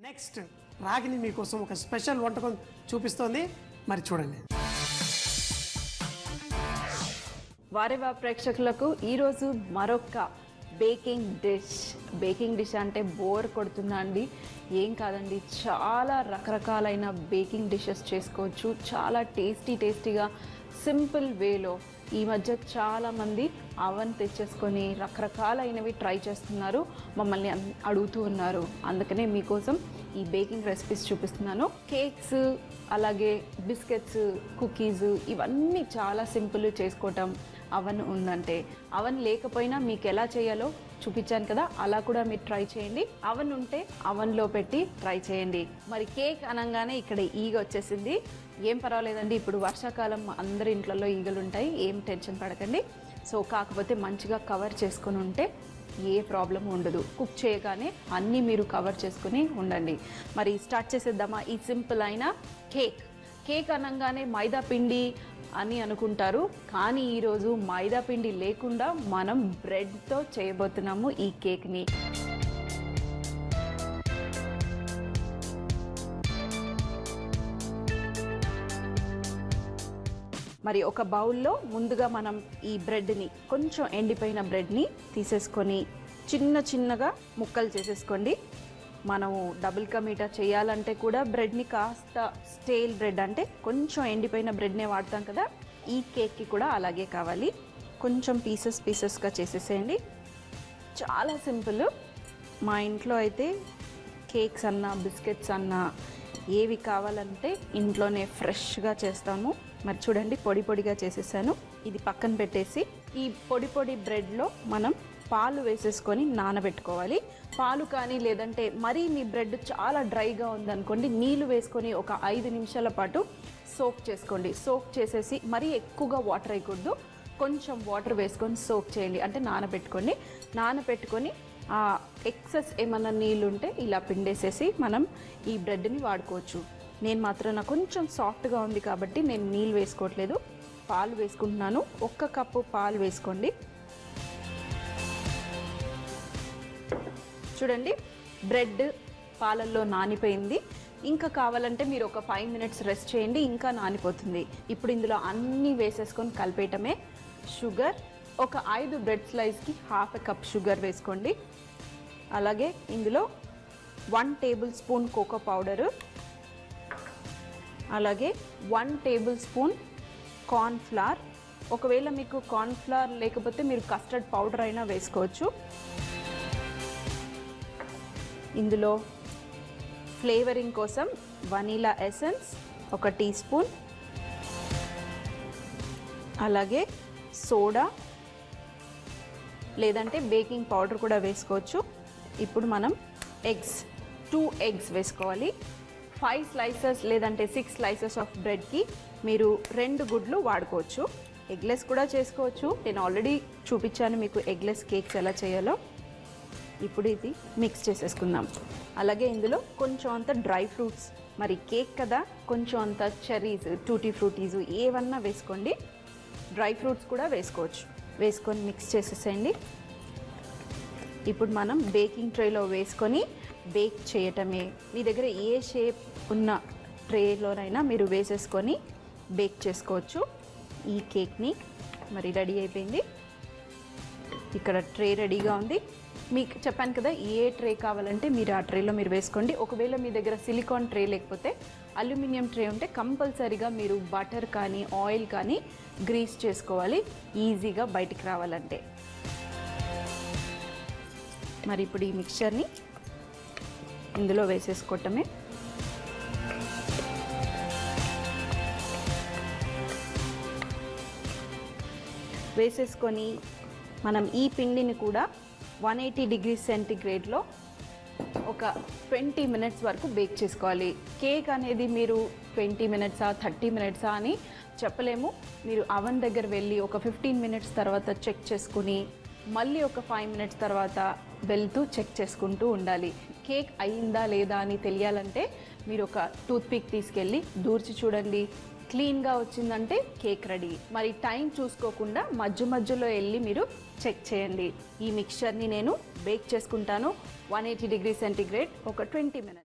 Next రాగిని మీకోసం ఒక special వంటకం చూపిస్తోంది, మరి చూడండి. వారేవా ప్రేక్షకులకు ఈరోజు మరొక బేకింగ్ డిష్ అంటే బోర్ కొడుతుందా అండి? ఏం కాదండి, చాలా రకరకాలైన బేకింగ్ డిషెస్ చేసుకోవచ్చు. చాలా టేస్టీగా సింపుల్ వేలో ఈ మధ్య చాలామంది అవన్ తెచ్చేసుకొని రకరకాలైనవి ట్రై చేస్తున్నారు, మమ్మల్ని అడుగుతూ ఉన్నారు. అందుకనే మీకోసం ఈ బేకింగ్ రెసిపీస్ చూపిస్తున్నాను. కేక్స్, అలాగే బిస్కెట్స్, కుకీస్ ఇవన్నీ చాలా సింపుల్ చేసుకోవటం. అవన్ ఉందంటే, అవన్ లేకపోయినా మీకు ఎలా చేయాలో చూపించాను కదా, అలా కూడా మీరు ట్రై చేయండి. అవన్ ఉంటే అవన్లో పెట్టి ట్రై చేయండి. మరి కేక్ అనగానే ఇక్కడ ఈగ వచ్చేసింది. ఏం పర్వాలేదండి, ఇప్పుడు వర్షాకాలం అందరి ఇంట్లలో ఈగలు ఉంటాయి, ఏం టెన్షన్ పడకండి. సో కాకపోతే మంచిగా కవర్ చేసుకొని ఉంటే ఏ ప్రాబ్లం ఉండదు. కుక్ చేయగానే అన్నీ మీరు కవర్ చేసుకుని ఉండండి. మరి స్టార్ట్ చేసేద్దామా ఈ సింపుల్ అయిన కేక్ అనగానే మైదా పిండి అని అనుకుంటారు, కానీ ఈరోజు మైదా పిండి లేకుండా మనం బ్రెడ్తో చేయబోతున్నాము ఈ కేక్ని. మరి ఒక బౌల్లో ముందుగా మనం ఈ బ్రెడ్ని, కొంచెం ఎండిపోయిన బ్రెడ్ని తీసేసుకొని చిన్నగా ముక్కలు చేసేసుకోండి. మనము డబుల్ కా మీఠా చేయాలంటే కూడా బ్రెడ్ని కాస్త స్టేల్ బ్రెడ్ అంటే కొంచెం ఎండిపోయిన బ్రెడ్నే వాడతాం కదా, ఈ కేక్కి కూడా అలాగే కావాలి. కొంచెం పీసెస్గా చేసేసేయండి. చాలా సింపుల్. మా ఇంట్లో అయితే కేక్స్ అన్నా బిస్కెట్స్ అన్నా ఏవి కావాలంటే ఇంట్లోనే ఫ్రెష్గా చేస్తాము. మరి చూడండి, పొడిగా చేసేసాను. ఇది పక్కన పెట్టేసి ఈ పొడి బ్రెడ్లో మనం పాలు వేసేసుకొని నానబెట్టుకోవాలి. పాలు కానీ, లేదంటే మరీ మీ బ్రెడ్ చాలా డ్రైగా ఉందనుకోండి, నీళ్ళు వేసుకొని ఒక 5 నిమిషాల పాటు సోక్ చేసుకోండి. సోక్ చేసేసి మరీ ఎక్కువగా వాటర్ వేయకూడదు, కొంచెం వాటర్ వేసుకొని సోక్ చేయండి, అంటే నానబెట్టుకొని ఆ ఎక్సెస్ ఏమన్నా నీళ్ళు ఉంటే ఇలా పిండేసేసి మనం ఈ బ్రెడ్ని వాడుకోవచ్చు. నేను మాత్రం నాకు కొంచెం సాఫ్ట్గా ఉంది కాబట్టి నేను నీళ్ళు వేసుకోవట్లేదు, పాలు వేసుకుంటున్నాను. 1 కప్పు పాలు వేసుకోండి. చూడండి, బ్రెడ్ పాలల్లో నానిపోయింది. ఇంకా కావాలంటే మీరు ఒక 5 మినిట్స్ రెస్ట్ చేయండి, ఇంకా నానిపోతుంది. ఇప్పుడు ఇందులో అన్నీ వేసేసుకొని కలిపేయటమే. షుగర్, ఒక 5 బ్రెడ్ స్లైస్కి 1/2 కప్ షుగర్ వేసుకోండి. అలాగే ఇందులో 1 టేబుల్ స్పూన్ కోకో పౌడరు, అలాగే 1 టేబుల్ స్పూన్ కార్న్ ఫ్లవర్. ఒకవేళ మీకు కార్న్ ఫ్లవర్ లేకపోతే మీరు కస్టర్డ్ పౌడర్ అయినా వేసుకోవచ్చు. ఇందులో ఫ్లేవరింగ్ కోసం వనీలా ఎసెన్స్ 1 టీ స్పూన్, అలాగే సోడా లేదంటే బేకింగ్ పౌడర్ కూడా వేసుకోవచ్చు. ఇప్పుడు మనం 2 ఎగ్స్ వేసుకోవాలి. 5 స్లైసెస్ లేదంటే 6 స్లైసెస్ ఆఫ్ బ్రెడ్కి మీరు 2 గుడ్లు వాడుకోవచ్చు. ఎగ్లెస్ కూడా చేసుకోవచ్చు, నేను ఆల్రెడీ చూపించాను మీకు ఎగ్లెస్ కేక్స్ ఎలా చేయాలో. ఇప్పుడు ఇది మిక్స్ చేసేసుకుందాం. అలాగే ఇందులో కొంచెం అంత డ్రై ఫ్రూట్స్, మరి కేక్ కదా, కొంచెం అంత చెర్రీస్, టూటీ ఫ్రూటీస్ ఏవన్నా వేసుకోండి. డ్రై ఫ్రూట్స్ కూడా వేసుకోవచ్చు. వేసుకొని మిక్స్ చేసేసేయండి. ఇప్పుడు మనం బేకింగ్ ట్రేలో వేసుకొని బేక్ చేయటమే. మీ దగ్గర ఏ షేప్ ఉన్న ట్రేలోనైనా మీరు వేసేసుకొని బేక్ చేసుకోవచ్చు ఈ కేక్ని. మరి రెడీ అయిపోయింది. ఇక్కడ ట్రే రెడీగా ఉంది. మీకు చెప్పాను కదా, ఏ ట్రే కావాలంటే మీరు ఆ ట్రేలో మీరు వేసుకోండి. ఒకవేళ మీ దగ్గర సిలికాన్ ట్రే లేకపోతే అల్యూమినియం ట్రే ఉంటే కంపల్సరీగా మీరు బటర్ కానీ ఆయిల్ కానీ గ్రీస్ చేసుకోవాలి, ఈజీగా బయటికి రావాలంటే. మరి ఇప్పుడు ఈ మిక్చర్ని ఇందులో వేసేసుకోవటమే. వేసేసుకొని మనం ఈ పిండిని కూడా 180 డిగ్రీ సెంటీగ్రేడ్లో ఒక 20 మినిట్స్ వరకు బేక్ చేసుకోవాలి. కేక్ అనేది మీరు 20 మినిట్సా 30 మినిట్సా అని చెప్పలేము. మీరు అవన్ దగ్గర వెళ్ళి ఒక 15 మినిట్స్ తర్వాత చెక్ చేసుకుని మళ్ళీ ఒక 5 మినిట్స్ తర్వాత వెళ్తూ చెక్ చేసుకుంటూ ఉండాలి. కేక్ అయిందా లేదా అని తెలియాలంటే మీరు ఒక టూత్పిక్ తీసుకెళ్ళి దూర్చి చూడండి. క్లీన్గా వచ్చిందంటే కేక్ రెడీ. మరి టైం చూసుకోకుండా మధ్యలో వెళ్ళి మీరు చెక్ చేయండి. ఈ మిక్చర్ని నేను బేక్ చేసుకుంటాను 180 డిగ్రీ సెంటీగ్రేడ్ ఒక 20 మినిట్స్.